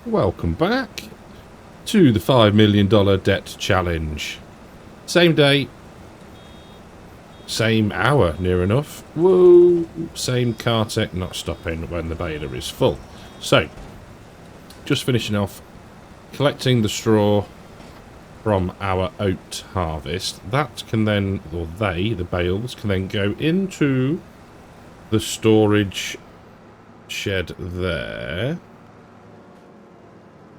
Welcome back to the $5 million debt challenge. Same day, same hour, near enough. Whoa! Same car tech not stopping when the baler is full. So, just finishing off collecting the straw from our oat harvest. That can then, or the bales, can then go into the storage shed there.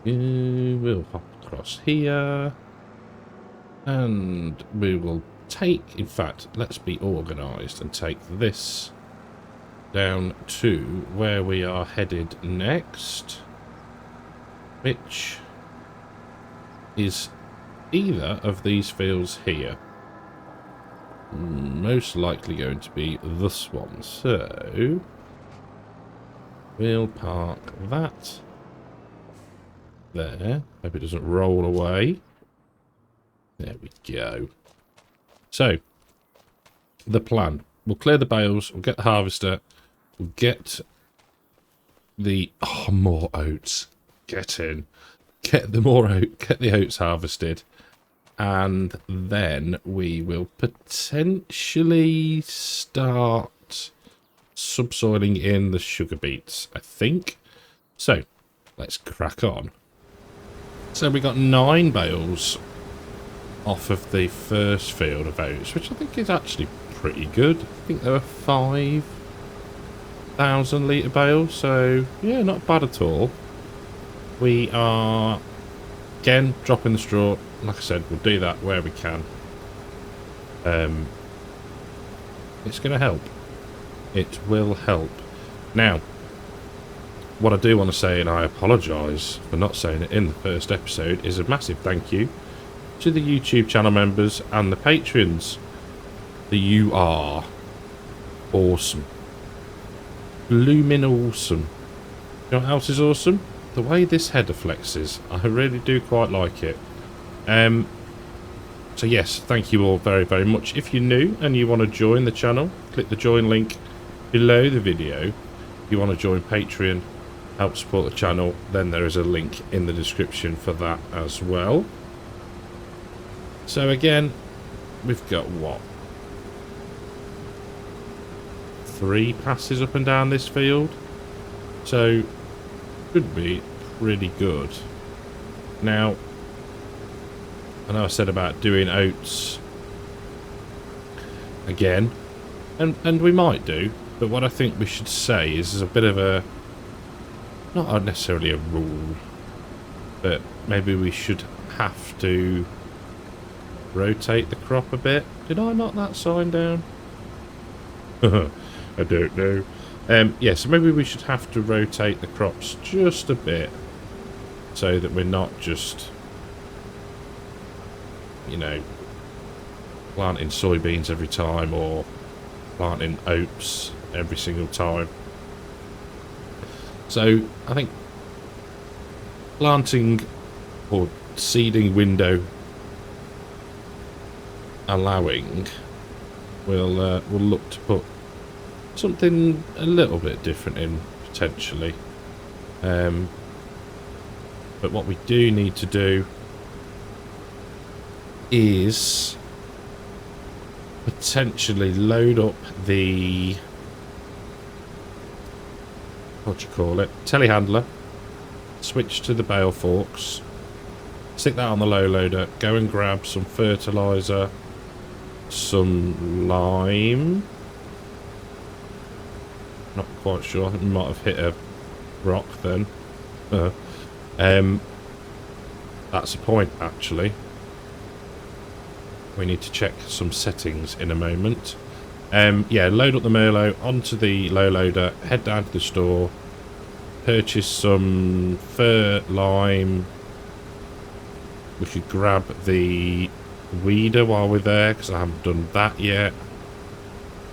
We'll hop across here. And we will take, in fact, let's be organised and take this down to where we are headed next, which is either of these fields here. Most likely going to be this one. So we'll park that there. Hope it doesn't roll away. There we go. So, the plan. We'll clear the bales, we'll get the harvester, we'll get the... Oh, more oats. Get in. Get the more oat, get the oats harvested. And then we will potentially start subsoiling in the sugar beets, I think. So, let's crack on. So we got 9 bales off of the first field of oats, which I think is actually pretty good. I think there were 5,000 litre bales, so yeah, not bad at all. We are, again, dropping the straw. Like I said, we'll do that where we can. It's going to help. It will help. Now, what I do want to say, and I apologise for not saying it in the first episode, is a massive thank you to the YouTube channel members and the Patreons. You are awesome. Blooming awesome. You know what else is awesome? The way this header flexes. I really do quite like it. So yes, thank you all very, very much. If you're new and you want to join the channel, click the join link below the video. If you want to join Patreon, help support the channel, then there is a link in the description for that as well. So again, we've got what? 3 passes up and down this field. So, should be pretty good. Now, I know I said about doing oats again, and we might do, but what I think we should say is there's a bit of a, not necessarily a rule, but maybe we should have to rotate the crop a bit. Did I knock that sign down? I don't know. Yeah, so maybe we should have to rotate the crops just a bit so that we're not just, you know, planting soybeans every time or planting oats every single time. So I think planting or seeding window allowing, we'll look to put something a little bit different in potentially. But what we do need to do is potentially load up the, what do you call it, telehandler, switch to the bale forks, stick that on the low loader, go and grab some fertiliser, some lime. Not quite sure. I think we might have hit a rock then. That's the point, actually. We need to check some settings in a moment. Yeah, load up the Merlot onto the low loader, head down to the store, purchase some lime. We should grab the weeder while we're there, because I haven't done that yet.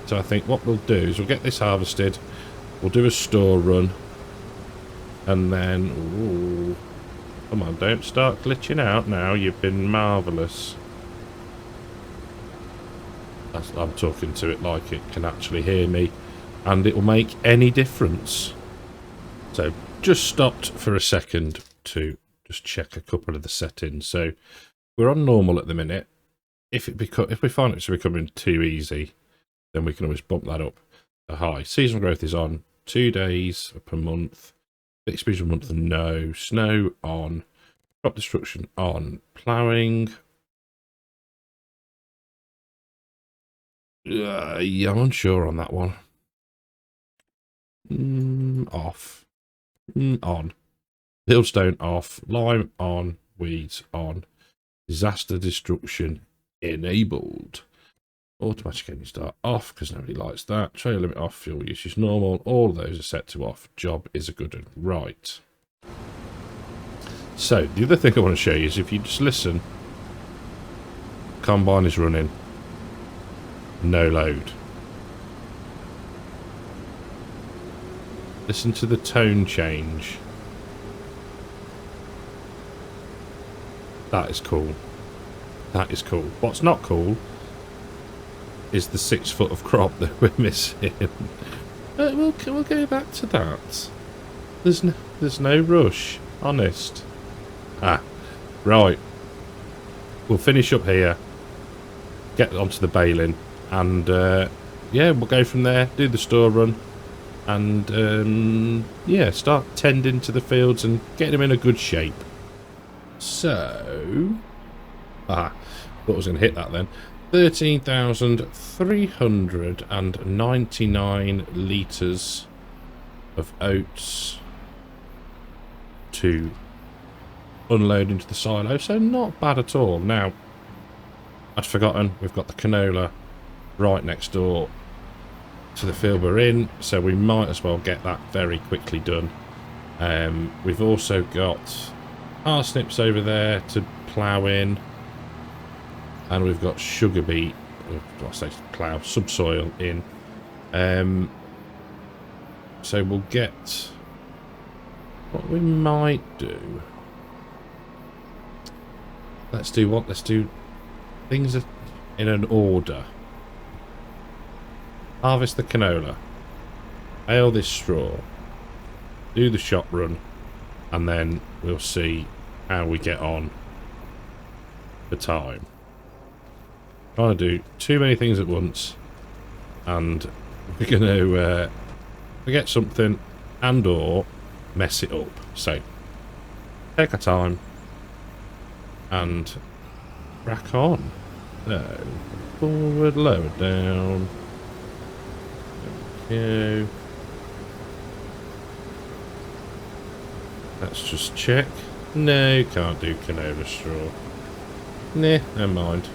So I think what we'll do is we'll get this harvested, we'll do a store run, and then, ooh, come on, don't start glitching out now, you've been marvellous. I'm talking to it like it can actually hear me, and it will make any difference. So, just stopped for a second. to just check a couple of the settings. So we're on normal at the minute. If we find it's becoming too easy, then we can always bump that up to high. Seasonal growth is on. 2 days per month. Fixed speed per month, no. Snow on. Crop destruction on. Ploughing. Yeah, I'm unsure on that one. Off. On. Fieldstone off. Lime on. Weeds on. Disaster destruction enabled. Automatic engine start off because nobody likes that. Trail limit off. Fuel usage normal. All of those are set to off. Job is a good one. Right. So the other thing I want to show you is if you just listen. Combine is running. No load. Listen to the tone change. That is cool. That is cool. What's not cool is the 6 foot of crop that we're missing. We'll go back to that. There's no rush. Honest. Right. We'll finish up here. Get onto the baling. And, yeah, we'll go from there. Do the store run. And, yeah, start tending to the fields and get them in a good shape. So... thought I was going to hit that then. 13,399 litres of oats to unload into the silo. So not bad at all. Now, I'd forgotten, we've got the canola right next door to the field we're in. So we might as well get that very quickly done. We've also got parsnips over there to plough in. And we've got sugar beet, I say plough, subsoil in. So we'll get... what we might do... Let's do what? Let's do things in an order. Harvest the canola. Ale this straw. Do the shop run. And then we'll see how we get on for time. Trying to do too many things at once, and we're going to forget something and or mess it up. So take our time and crack on. So forward, lower down. There we go. Let's just check. No, can't do canola straw. Nah, never mind.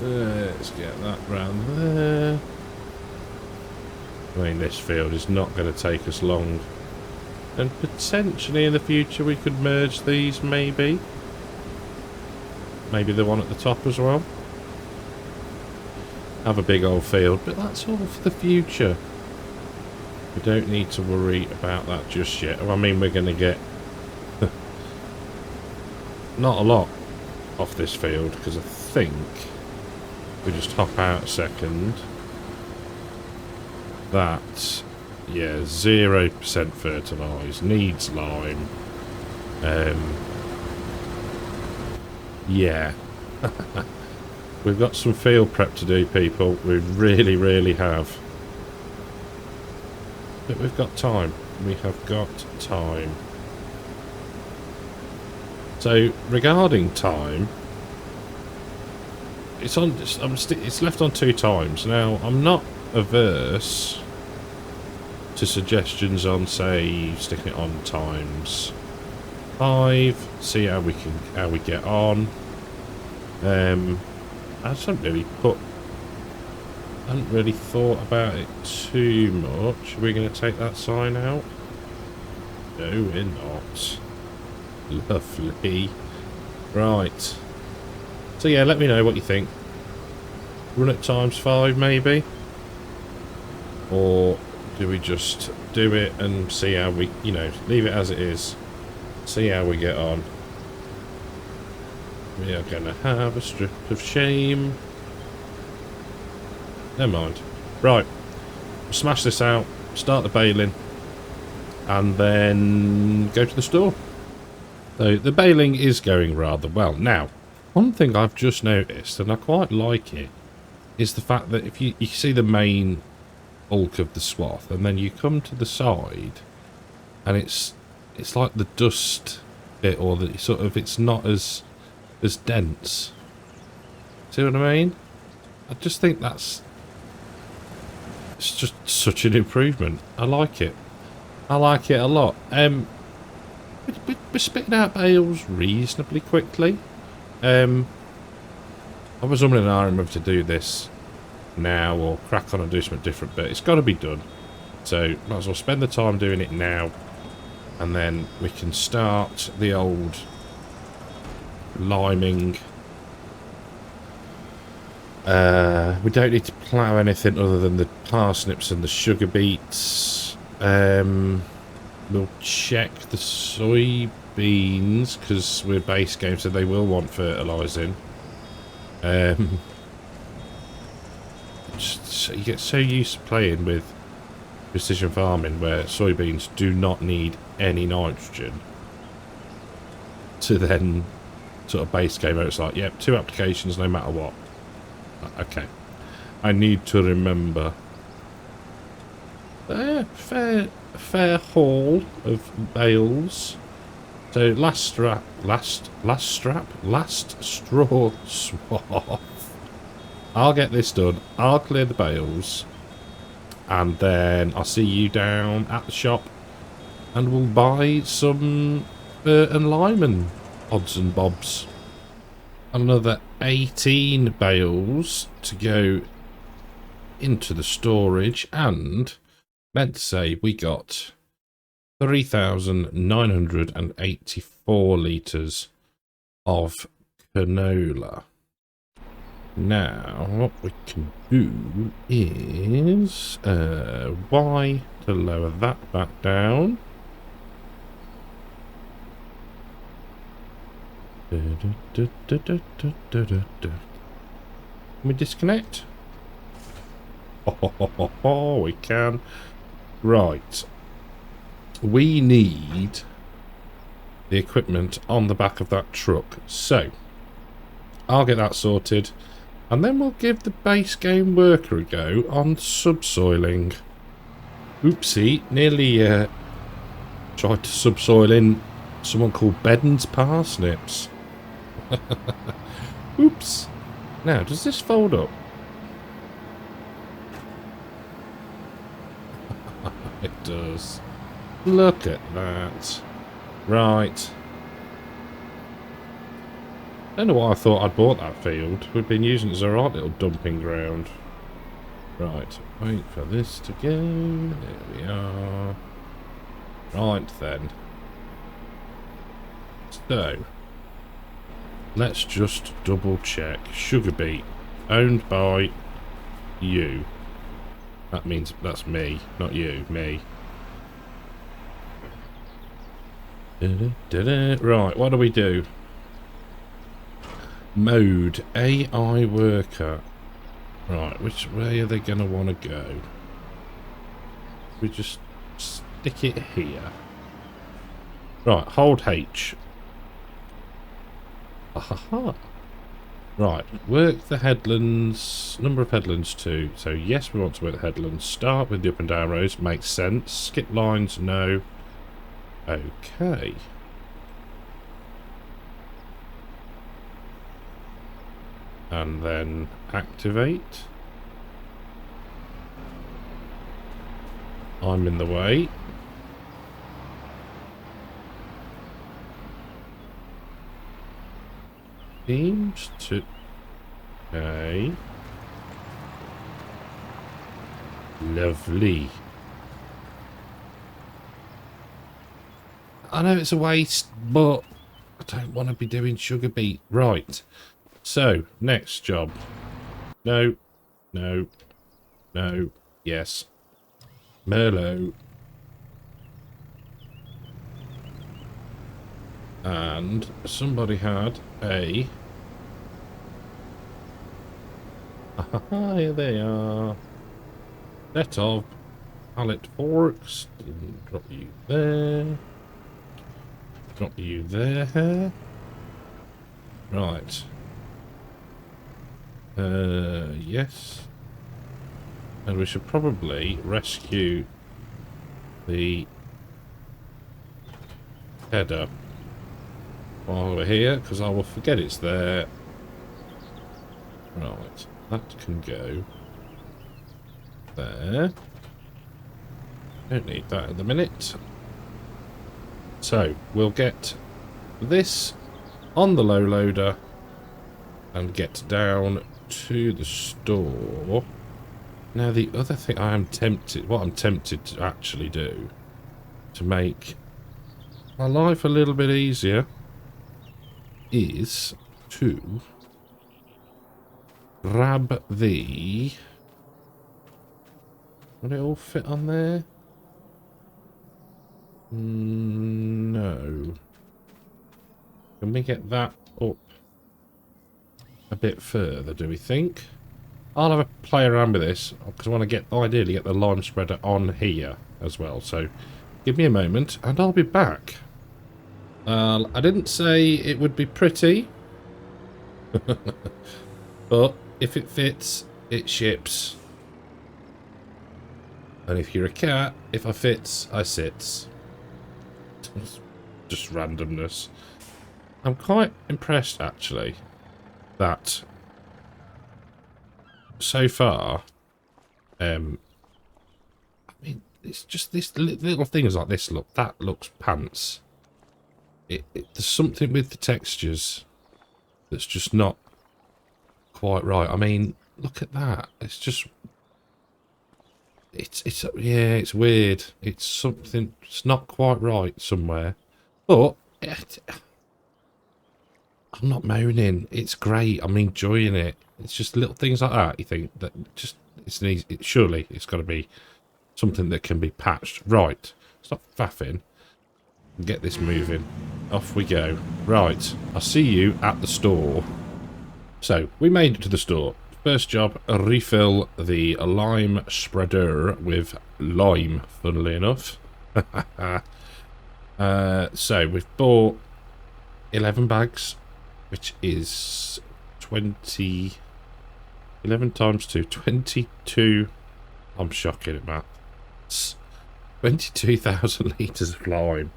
Let's get that round there. I mean, this field is not going to take us long. And potentially in the future we could merge these, maybe. Maybe the one at the top as well. Have a big old field, but that's all for the future. We don't need to worry about that just yet. I mean, we're going to get not a lot off this field, because I think... we just hop out a second. That, yeah, 0% fertilised. Needs lime. Yeah. We've got some field prep to do, people. We really, really have. But we've got time. We have got time. So, regarding time... it's on. It's left on 2 times now. I'm not averse to suggestions on, say, sticking it on times 5. See how we get on. I just haven't really thought about it too much. Are we going to take that sign out? No, we're not. Lovely. Right. So yeah, let me know what you think. Run at times 5 maybe? Or do we just do it and see how we, leave it as it is. See how we get on. We are going to have a strip of shame. Never mind. Right. Smash this out. Start the baling. and then go to the store. So the baling is going rather well. Now, one thing I've just noticed, and I quite like it, is the fact that if you see the main bulk of the swath, and then you come to the side, and it's like the dust bit, or the sort of, it's not as dense. See what I mean? I just think it's just such an improvement. I like it. I like it a lot. We're spitting out bales reasonably quickly. I was umming and ahhing whether to do this now or crack on and do something different, but it's got to be done. So might as well spend the time doing it now, and then we can start the old liming. We don't need to plough anything other than the parsnips and the sugar beets. We'll check the soybeans because we're base game, so they will want fertilising. You get so used to playing with precision farming where soybeans do not need any nitrogen, to then sort of base game where it's like, yep, 2 applications no matter what. Okay, I need to remember. Fair haul of bales. So last straw swath. I'll get this done. I'll clear the bales, and then I'll see you down at the shop, and we'll buy some and Lyman odds and bobs. Another 18 bales to go into the storage, and meant to say we got 3,984 litres of canola. Now, what we can do is Y to lower that back down. Can we disconnect? Oh, we can. Right. We need the equipment on the back of that truck. So, I'll get that sorted. And then we'll give the base game worker a go on subsoiling. Oopsie, nearly tried to subsoil in someone called Bedden's parsnips. Oops. Now, does this fold up? It does. Look at that. Right. I don't know why I thought I'd bought that field. We've been using it as a right little dumping ground. Right. Wait for this to go. There we are. Right then. So, let's just double check. Sugar beet. Owned by you. That means that's me, not you, me. Right, what do we do? Mode, AI worker. Right, which way are they going to want to go? We just stick it here. Right, hold H. Aha. Right, work the headlands, number of headlands 2. So yes, we want to work the headlands. Start with the up and down rows, makes sense. Skip lines, no. Okay. And then activate. I'm in the way. Seems to... Okay. Lovely. I know it's a waste, but I don't want to be doing sugar beet. Right. So, next job. No. No. No. Yes. Merlot. And somebody had a... Here they are. Set of pallet forks. Drop you there. Drop you there. Right. Yes. And we should probably rescue the header while we're here, because I will forget it's there. Right. That can go there. Don't need that at the minute. So, we'll get this on the low loader and get down to the store. Now, the other thing what I'm tempted to actually do to make my life a little bit easier is to grab the... Would it all fit on there? No. Can we get that up a bit further, do we think? I'll have a play around with this, because I want to ideally get the lime spreader on here as well. So, give me a moment, and I'll be back. I didn't say it would be pretty. But, if it fits, it ships. And if you're a cat, if I fits, I sits. Just randomness. I'm quite impressed, actually, that so far, I mean, it's just this little things like this. Look, that looks pants. There's something with the textures that's just not quite right. I mean, look at that. It's just, yeah, it's weird. It's something. It's not quite right somewhere, but I'm not moaning. It's great. I'm enjoying it. It's just little things like that. You think that just surely it's got to be something that can be patched. Right. Stop faffing. Get this moving. Off we go. Right. I'll see you at the store. So we made it to the store. First job: refill the lime spreader with lime. Funnily enough. So we've bought 11 bags. Which is 11 times 2, 22. I'm shocking at maths. 22,000 litres of lime.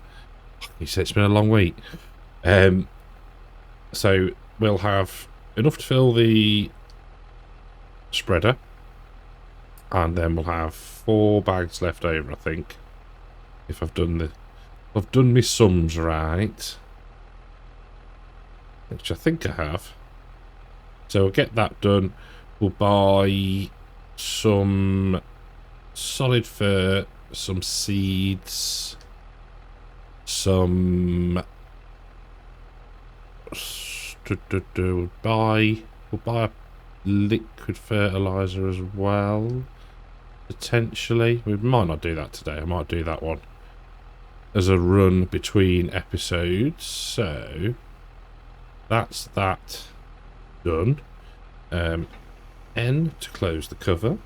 He said it's been a long week. So we'll have enough to fill the spreader. And then we'll have 4 bags left over, I think. If I've done my sums right. Which I think I have. So we'll get that done. We'll buy some solid fur, some seeds, some... We'll buy a liquid fertilizer as well. Potentially. We might not do that today. I might do that one as a run between episodes. So... that's that done. N to close the cover.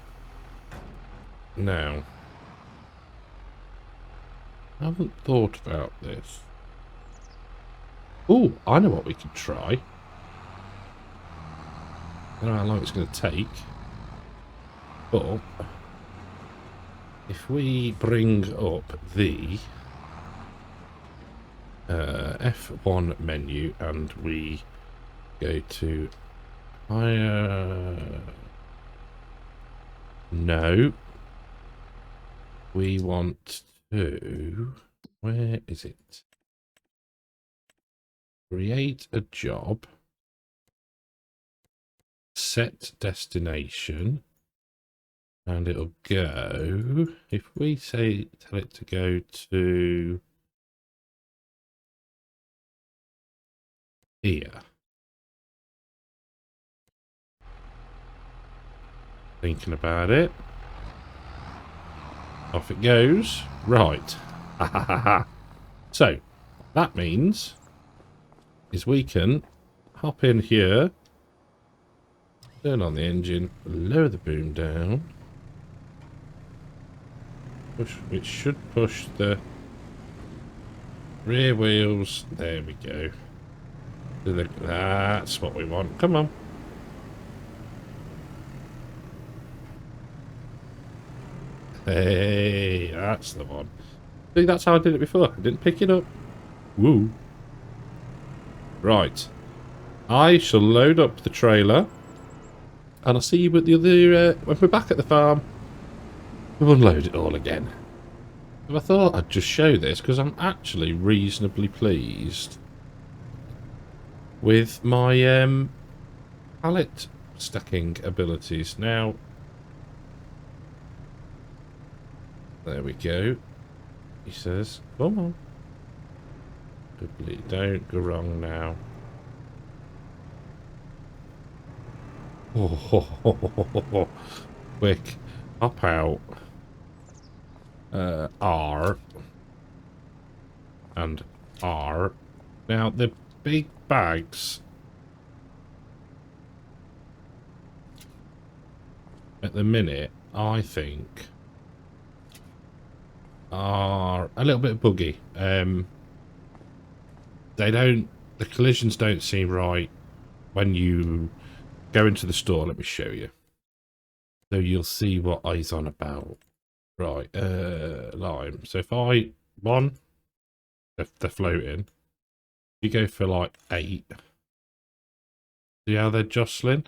Now, I haven't thought about this. Oh, I know what we could try. I don't know how long it's going to take. But if we bring up the F1 menu and we go to higher... No. We want to... Where is it? Create a job. Set destination. And it'll go... If we say tell it to go to... here. Thinking about it. Off it goes. Right. So, that means is we can hop in here, turn on the engine, lower the boom down, It should push the rear wheels. There we go. That's what we want. Come on. Hey, that's the one. See, that's how I did it before. I didn't pick it up. Woo. Right. I shall load up the trailer. And I'll see you at the other... when we're back at the farm. We'll unload it all again. So I thought I'd just show this because I'm actually reasonably pleased with my pallet stacking abilities. Now, there we go. He says, come on. Don't go wrong now. Oh, quick. Hop out. R. And R. Now, the big bags at the minute, I think, are a little bit buggy. The collisions don't seem right when you go into the store. Let me show you. So you'll see what I's on about. Right, lime. So if they're floating. You go for like 8. See how they're jostling?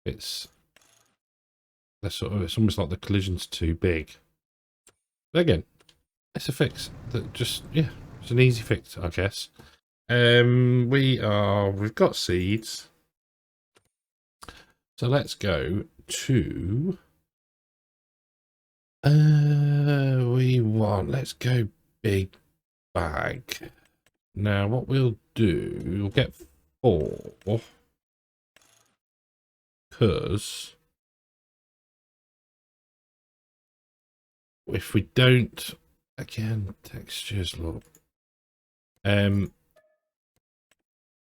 It's almost like the collision's too big. But again, it's a fix. It's an easy fix, I guess. We've got seeds. So let's go to let's go big bag. Now what we'll do, we'll get 4 because if we don't, again, textures, look.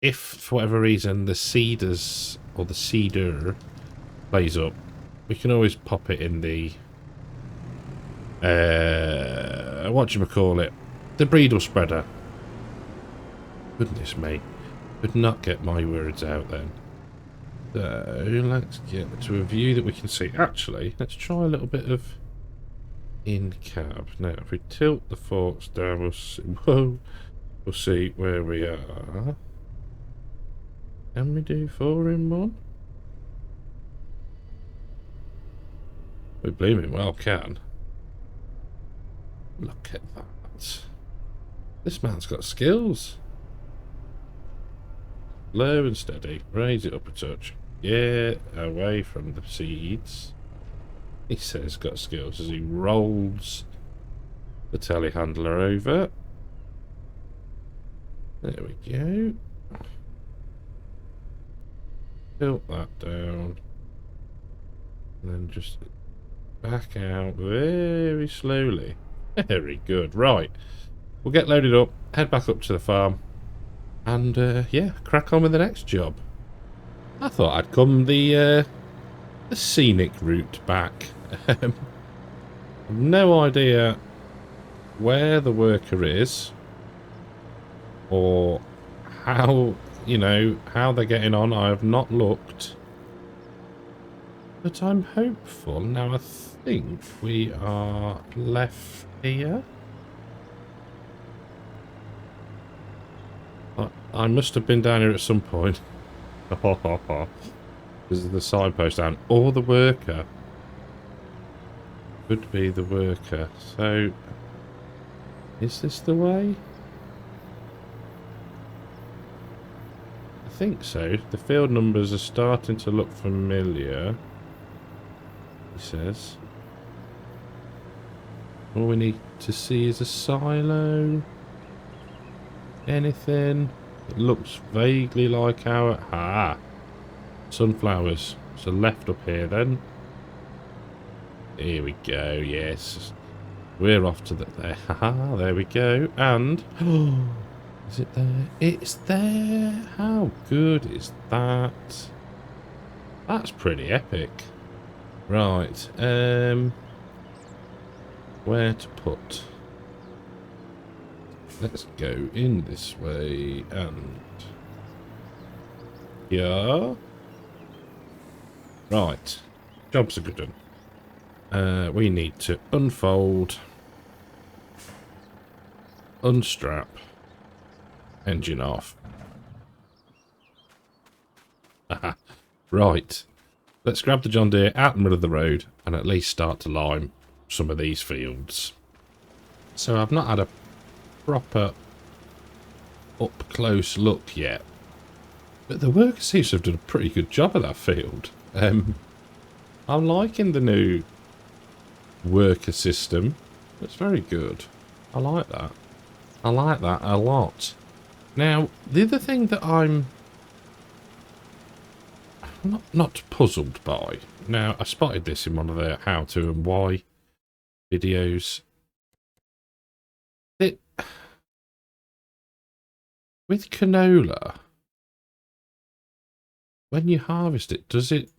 If for whatever reason the seeders or the seeder plays up, we can always pop it in the whatchamacallit, the breedle spreader. Goodness me, could not get my words out then. So let's get to a view that we can see. Actually, let's try a little bit of in cab. Now if we tilt the forks down, we'll see where we are. Can we do 4 in 1? We blooming well can. Look at that. This man's got skills. Low and steady. Raise it up a touch. Yeah, away from the seeds. He says got skills as he rolls the telehandler over. There we go. Tilt that down. And then just back out very slowly. Very good. Right. We'll get loaded up, head back up to the farm, and yeah, crack on with the next job. I thought I'd come the scenic route back. No idea where the worker is or how, how they're getting on. I have not looked, but I'm hopeful. Now I think we are left here. I must have been down here at some point. Because of the signpost down. Or the worker. Could be the worker. So, is this the way? I think so. The field numbers are starting to look familiar. He says. All we need to see is a silo. Anything? It looks vaguely like our... sunflowers. So left up here then. Here we go, yes. We're off to there. Haha, there we go. And... is it there? It's there! How good is that? That's pretty epic. Right, where to put. Let's go in this way and yeah. Right. Job's a good one. We need to unfold, unstrap, engine off. Aha. Right. Let's grab the John Deere out in the middle of the road and at least start to lime some of these fields. So I've not had a proper up close look yet, but the worker seems to have done a pretty good job of that field. I'm liking the new worker system. It's very good. I like that. I like that a lot. Now, the other thing that I'm not puzzled by. Now, I spotted this in one of their how to and why videos. With canola, when you harvest it, does it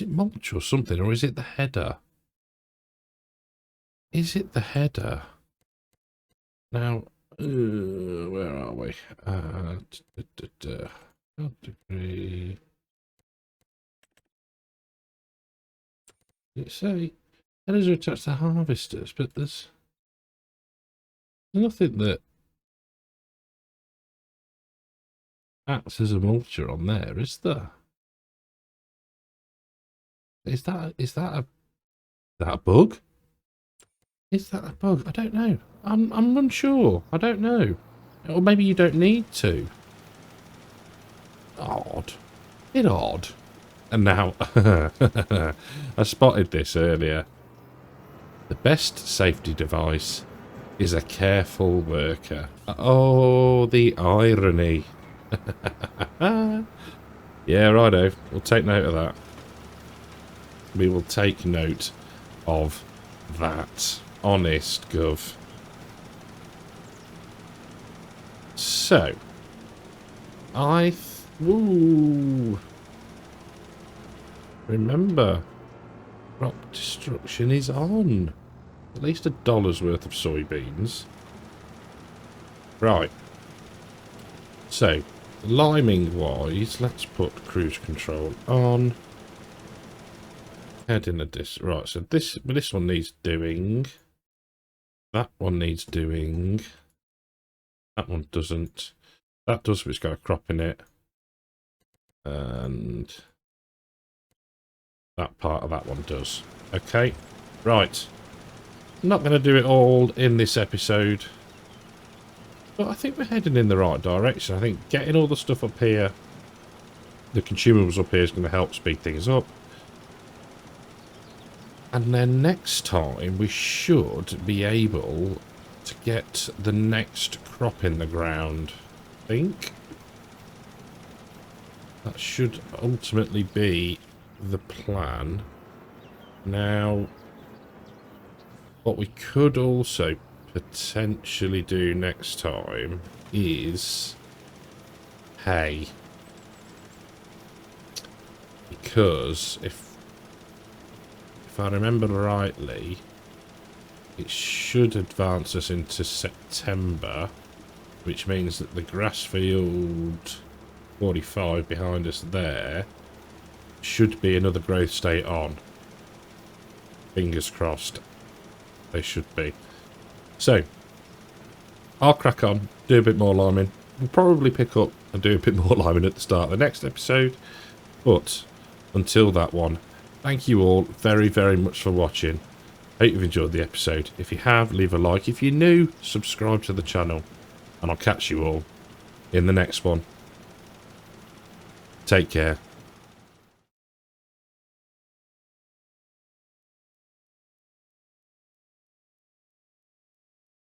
mulch or something, or is it the header? Is it the header? Now, where are we? Degree. Did it say headers are attached to harvesters, but there's nothing that acts as a mulcher on there, is there? Is that a bug? Is that a bug? I don't know. I'm unsure. I don't know. Or maybe you don't need to. Odd. Bit odd. And now I spotted this earlier. The best safety device is a careful worker. Oh, the irony. Yeah, righto. We'll take note of that. We will take note of that. Honest, Gov. So, remember, crop destruction is on. At least $1 worth of soybeans. Right. So, liming wise, let's put cruise control on. Head in a right, so this one needs doing. That one needs doing. That one doesn't. That does, but it's got a crop in it. And that part of that one does. Okay, right. I'm not going to do it all in this episode. But I think we're heading in the right direction. I think getting all the stuff up here, the consumables up here, is going to help speed things up. And then next time we should be able to get the next crop in the ground. I think that should ultimately be the plan. Now, what we could also potentially do next time is hay. Because if I remember rightly, it should advance us into September, which means that the grass field 45 behind us there should be another growth state on. Fingers crossed. They should be. So, I'll crack on, do a bit more liming. We'll probably pick up and do a bit more liming at the start of the next episode. But, until that one, thank you all very, very much for watching. Hope you've enjoyed the episode. If you have, leave a like. If you're new, subscribe to the channel. And I'll catch you all in the next one. Take care.